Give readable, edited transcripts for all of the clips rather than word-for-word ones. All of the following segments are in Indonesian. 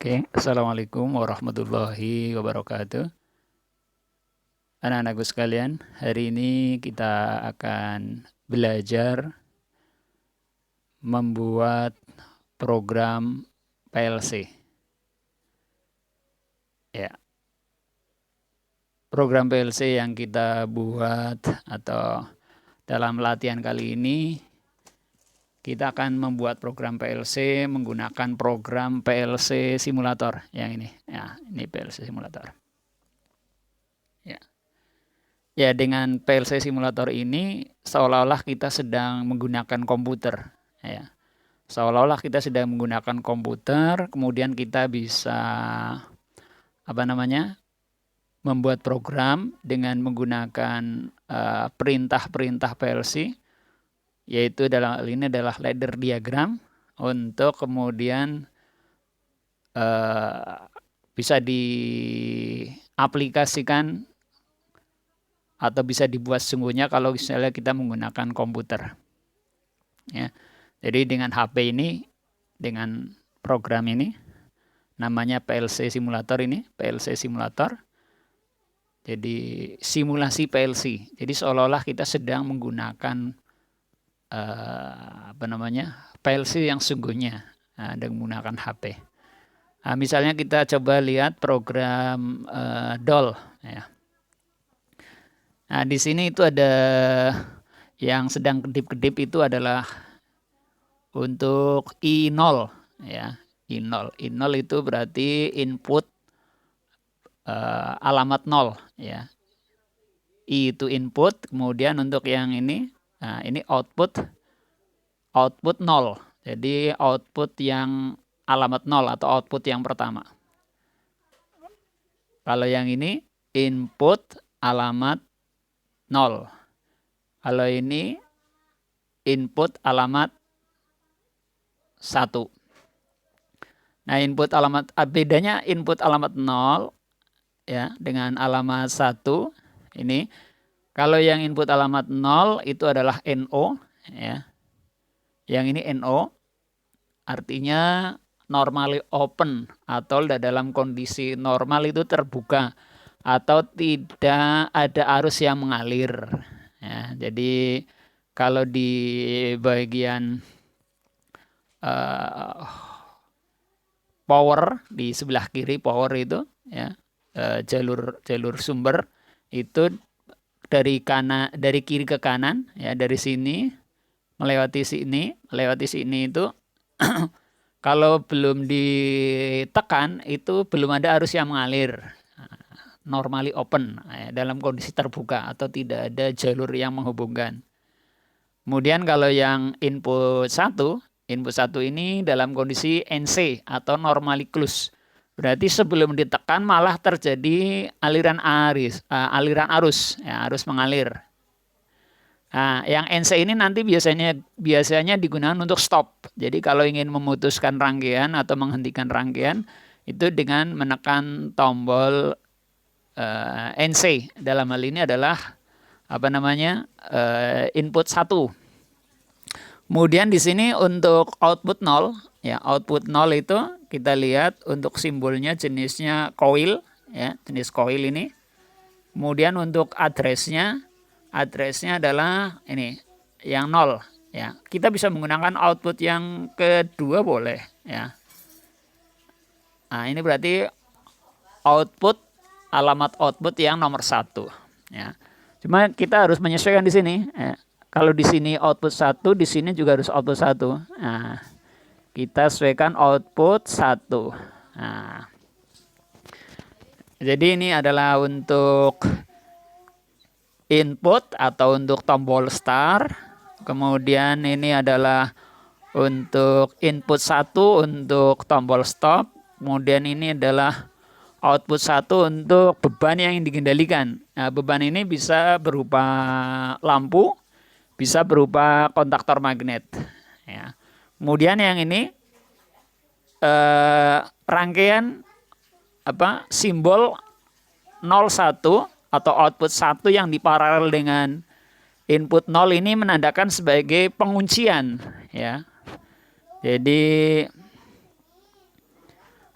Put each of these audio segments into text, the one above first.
Oke, Assalamualaikum warahmatullahi wabarakatuh. Anak-anakku sekalian, hari ini kita akan belajar membuat program PLC. Ya, program PLC yang kita buat atau dalam latihan kali ini kita akan membuat program PLC menggunakan program PLC simulator yang ini. Ya, ini PLC simulator. Ya, dengan PLC simulator ini seolah-olah kita sedang menggunakan komputer. Ya, seolah-olah kita sedang menggunakan komputer, kemudian kita bisa membuat program dengan menggunakan perintah-perintah PLC, yaitu dalam hal ini adalah ladder diagram, untuk kemudian bisa diaplikasikan atau bisa dibuat sungguhnya kalau misalnya kita menggunakan komputer. Ya. Jadi dengan HP ini, dengan program ini, namanya PLC simulator ini, PLC simulator. Jadi simulasi PLC. Jadi seolah-olah kita sedang menggunakan PLC yang sungguhnya dengan menggunakan HP. Nah, misalnya kita coba lihat program DOL. Ya. Nah, di sini itu ada yang sedang kedip-kedip, itu adalah untuk I0 ya. I0 itu berarti input alamat 0 ya. I itu input, kemudian untuk yang ini, nah ini output 0. Jadi output yang alamat 0 atau output yang pertama. Kalau yang ini input alamat 0. Kalau ini input alamat 1. Nah, input alamat, bedanya input alamat 0 ya dengan alamat 1 ini. Kalau yang input alamat 0 itu adalah NO ya. Yang ini NO artinya normally open atau dalam kondisi normal itu terbuka atau tidak ada arus yang mengalir. Ya, jadi kalau di bagian power di sebelah kiri, power itu ya, jalur sumber itu dari kiri ke kanan ya, dari sini melewati sini itu kalau belum ditekan itu belum ada arus yang mengalir. Normally open ya, dalam kondisi terbuka atau tidak ada jalur yang menghubungkan. Kemudian kalau yang input 1 ini dalam kondisi NC atau normally close. Berarti sebelum ditekan malah terjadi aliran arus, ya, arus mengalir. Nah, yang NC ini nanti biasanya digunakan untuk stop. Jadi kalau ingin memutuskan rangkaian atau menghentikan rangkaian itu dengan menekan tombol NC. Dalam hal ini adalah input 1. Kemudian di sini untuk output 0 ya, output 0 itu kita lihat untuk simbolnya jenisnya coil ya, jenis coil ini. Kemudian untuk addressnya adalah ini yang 0 ya. Kita bisa menggunakan output yang kedua boleh ya. Nah, ini berarti alamat output yang nomor 1 ya. Cuma kita harus menyesuaikan di sini ya. Kalau di sini output 1, di sini juga harus output 1. Nah, kita sesuaikan output 1. Nah, jadi ini adalah untuk input atau untuk tombol start. Kemudian ini adalah untuk input 1 untuk tombol stop. Kemudian ini adalah output 1 untuk beban yang dikendalikan. Nah, beban ini bisa berupa lampu, bisa berupa kontaktor magnet. Ya. Kemudian yang ini rangkaian simbol 01 atau output 1 yang diparalel dengan input 0 ini menandakan sebagai penguncian. Ya. Jadi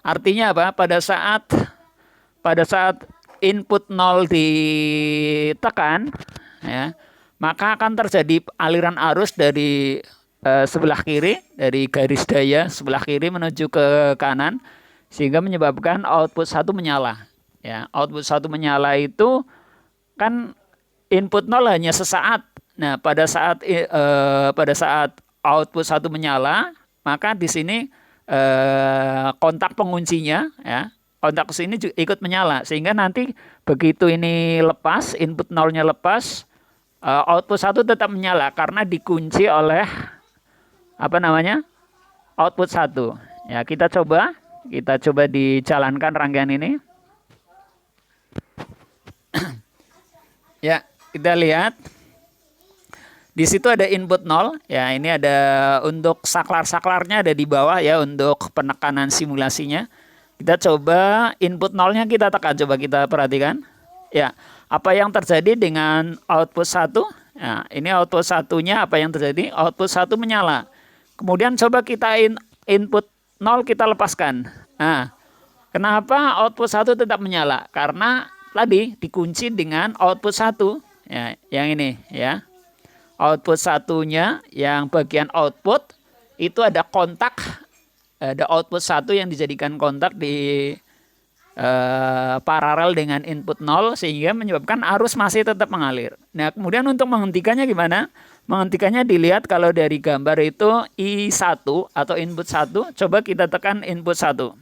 Artinya apa? Pada saat input 0 ditekan, ya, maka akan terjadi aliran arus dari sebelah kiri, dari garis daya sebelah kiri menuju ke kanan, sehingga menyebabkan output 1 menyala. Ya, output 1 menyala itu kan input 0 hanya sesaat. Nah, pada saat output 1 menyala, maka di sini kontak penguncinya, ya, kontak sini juga ikut menyala, sehingga nanti begitu ini lepas, input 0-nya lepas, output 1 tetap menyala karena dikunci oleh apa namanya? Output 1. Ya, kita coba dijalankan rangkaian ini. Ya, kita lihat. Di situ ada input 0, ya, ini ada untuk saklar-saklarnya ada di bawah ya untuk penekanan simulasinya. Kita coba input 0-nya kita tekan, coba kita perhatikan. Ya, apa yang terjadi dengan output 1? Nah, ini output 1-nya apa yang terjadi? Output 1 menyala. Kemudian coba kita input 0 kita lepaskan. Nah, kenapa output 1 tetap menyala? Karena tadi dikunci dengan output 1. Ya, yang ini ya. Output 1-nya yang bagian output itu ada kontak, ada output 1 yang dijadikan kontak di paralel dengan input 0 sehingga menyebabkan arus masih tetap mengalir. Nah, kemudian untuk menghentikannya gimana? Menghentikannya dilihat kalau dari gambar itu I1 atau input 1, coba kita tekan input 1.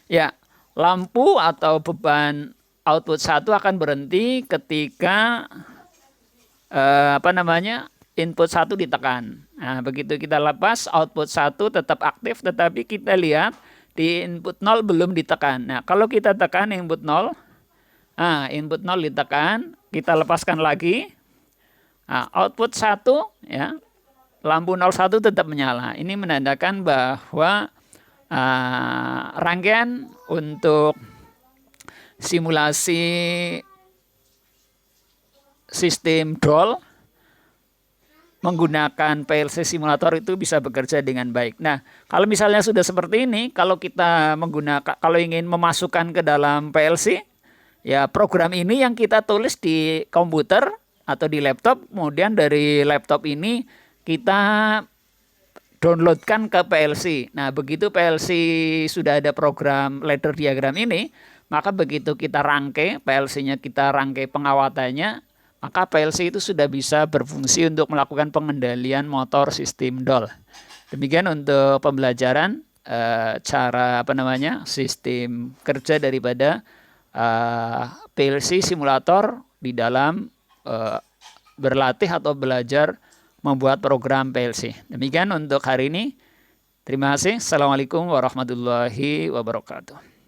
Ya, lampu atau beban output 1 akan berhenti ketika input 1 ditekan. Nah, begitu kita lepas, output 1 tetap aktif, tetapi kita lihat di input 0 belum ditekan. Nah, kalau kita tekan input 0, input 0 ditekan, kita lepaskan lagi. Nah, output 1, ya, lampu 01 tetap menyala. Ini menandakan bahwa rangkaian untuk simulasi sistem DOL menggunakan PLC simulator itu bisa bekerja dengan baik. Nah, kalau misalnya sudah seperti ini, kalau ingin memasukkan ke dalam PLC, ya program ini yang kita tulis di komputer atau di laptop, kemudian dari laptop ini kita downloadkan ke PLC. Nah, begitu PLC sudah ada program ladder diagram ini, maka begitu kita rangkai, PLC-nya kita rangkai pengawatannya, maka PLC itu sudah bisa berfungsi untuk melakukan pengendalian motor sistem DOL. Demikian untuk pembelajaran cara sistem kerja daripada PLC simulator di dalam berlatih atau belajar membuat program PLC. Demikian untuk hari ini. Terima kasih. Assalamualaikum warahmatullahi wabarakatuh.